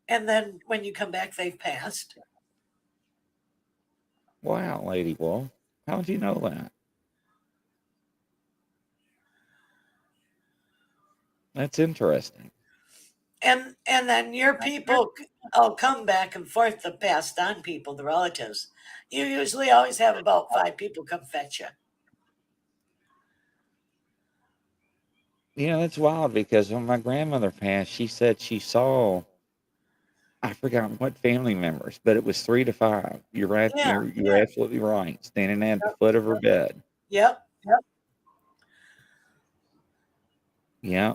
And then when you come back, they've passed.
Wow, Lady Wolf. How'd you know that? That's interesting.
And then your people will come back and forth, the passed on people, the relatives. You usually always have about 5 people come fetch you.
That's wild because when my grandmother passed, she said she saw, I forgot what family members, but it was 3 to 5.
Yeah.
You're absolutely right. Standing at the foot of her bed.
Yep.
Yeah.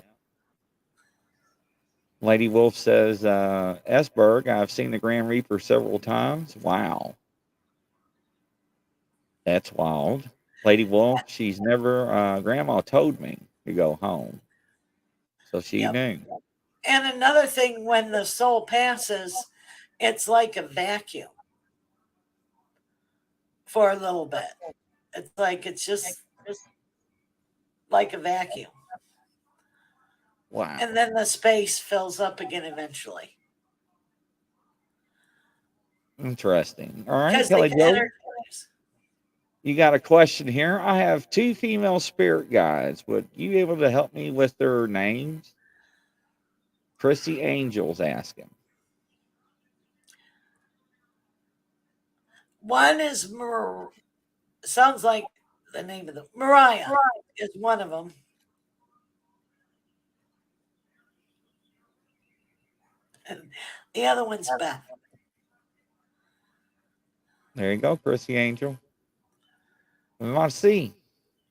Lady Wolf says, Esberg, I've seen the Grand Reaper several times. Wow. That's wild. Lady Wolf, she's never, Grandma told me to go home. So she
Yep.
knew.
And another thing, when the soul passes, it's like a vacuum for a little bit. It's just like a vacuum.
Wow.
And then the space fills up again eventually.
Interesting. All right,
Because
Kelly
the
Joe,
energies.
you got a question here. I have 2 female spirit guides. Would you able to help me with their names? Chrissy Angel's asking.
One is sounds like the name of the Mariah is one of them. And the other one's Beth.
There you go, Chrissy Angel. We want to see.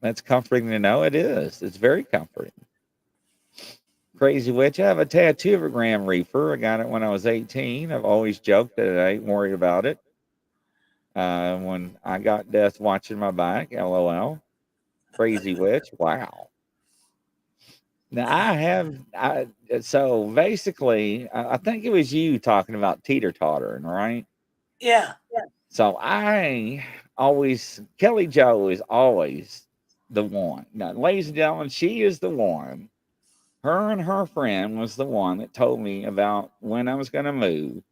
That's comforting to know. It is. It's very comforting. Crazy Witch. I have a tattoo of a Grand Reaper. I got it when I was 18. I've always joked that I ain't worried about it. When I got death watching my back, LOL. Crazy Witch. Wow. Now so basically, I think it was you talking about teeter-tottering, right?
Yeah.
So Kelly Joe is always the one. Now, ladies and gentlemen, she is the one. Her and her friend was the one that told me about when I was going to move,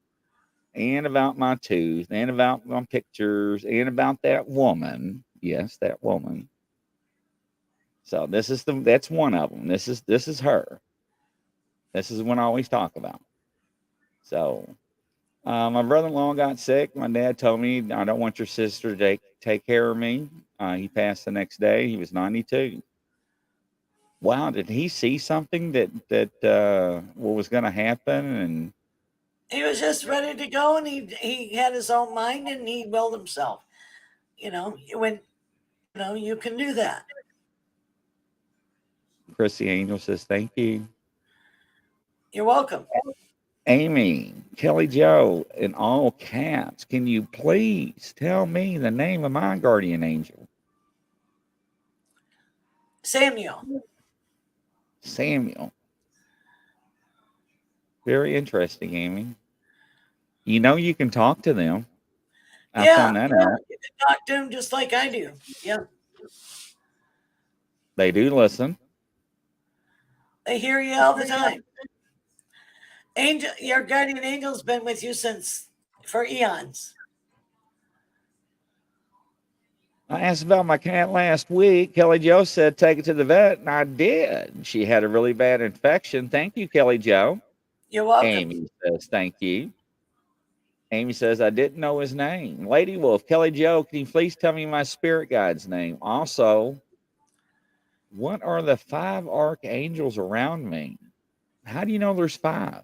and about my tooth, and about my pictures, and about that woman. Yes, that woman. So that's one of them. This is her. This is one I always talk about. So my brother-in-law got sick. My dad told me, I don't want your sister to take care of me. He passed the next day. He was 92. Wow, did he see something that what was going to happen? And
He was just ready to go, and he had his own mind, and he willed himself. When you can do that.
Chrissy Angel says, thank you.
You're welcome.
Amy, Kelly Joe, in all caps, can you please tell me the name of my guardian angel?
Samuel.
Samuel. Very interesting, Amy. You can talk to them. I found that out.
You can talk to him just like I do. Yeah.
They do listen.
They hear you all the time. Your guardian angel's been with you for eons.
I asked about my cat last week. Kelly Joe said take it to the vet, and I did. She had a really bad infection. Thank you, Kelly Joe.
You're welcome.
Amy says thank you. Amy says I didn't know his name. Lady Wolf, Kelly Joe, can you please tell me my spirit guide's name? Also, what are the 5 archangels around me? How do you know there's 5?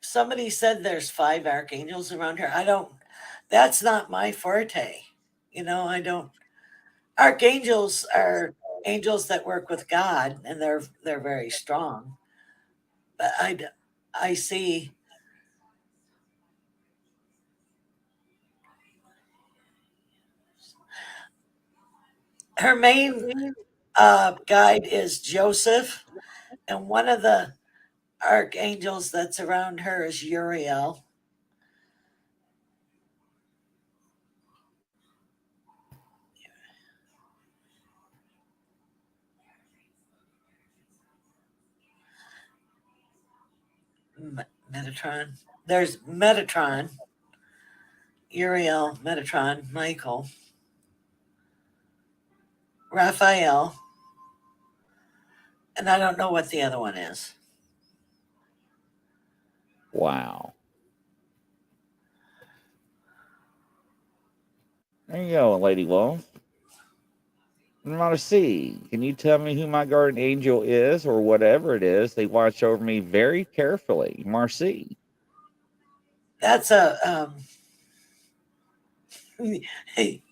Somebody said there's 5 archangels around here. That's not my forte. I don't. Archangels are angels that work with God, and they're very strong. But I see her main guide is Joseph, and one of the archangels that's around her is Uriel. Metatron. There's Metatron, Uriel, Metatron, Michael, Raphael, and I don't know what the other one is.
Wow. There you go, Lady Wolf. Marcy, can you tell me who my guardian angel is, or whatever it is? They watch over me very carefully. Marcy.
That's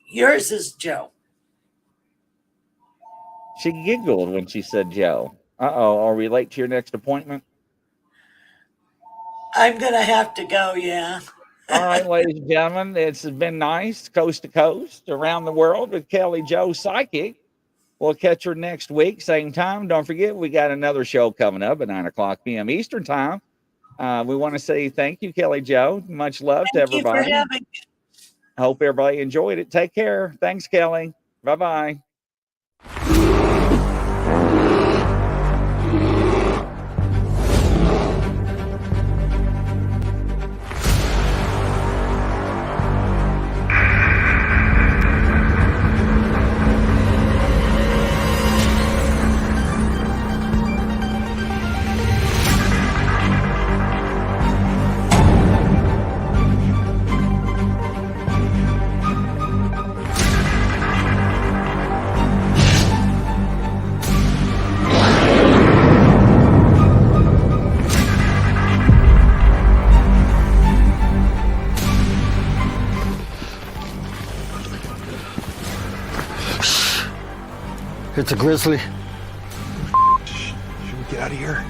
yours is Joe.
She giggled when she said Joe. Uh-oh, are we late to your next appointment?
I'm going to have to go, yeah.
All right, ladies and gentlemen, it's been nice, coast to coast, around the world with Kelly Joe Psychic. We'll catch her next week, same time. Don't forget, we got another show coming up at 9 o'clock p.m. Eastern time. We want to say thank you, Kelly Joe. Much love to
Thank you for
everybody.
having me.
I hope everybody enjoyed it. Take care. Thanks, Kelly. Bye-bye.
It's a grizzly.
Should we get out of here?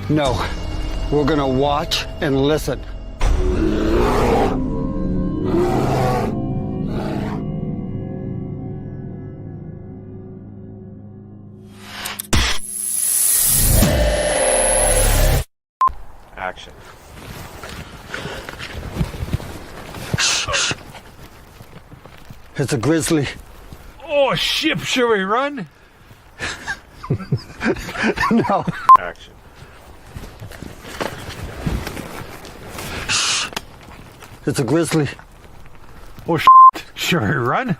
No, we're gonna watch and listen.
Action.
It's a grizzly.
Oh, shit, should we run?
No.
Action.
It's a grizzly.
Oh, should we run?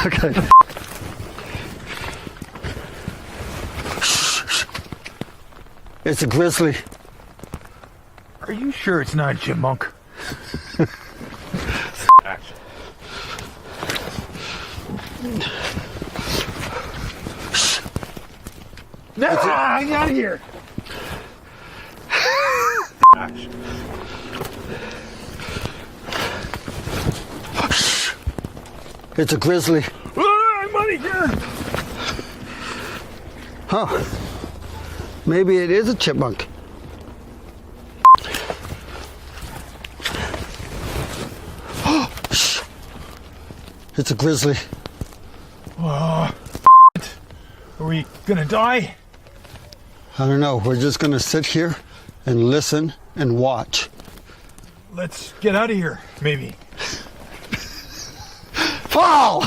Okay. It's a grizzly.
Are you sure it's not a chipmunk? Action. No, I'm out of here. Action.
It's a grizzly.
I'm out of here.
Huh. Maybe it is a chipmunk. It's a grizzly.
Are we gonna die?
I don't know. We're just gonna sit here and listen and watch.
Let's get out of here, maybe.
Fall!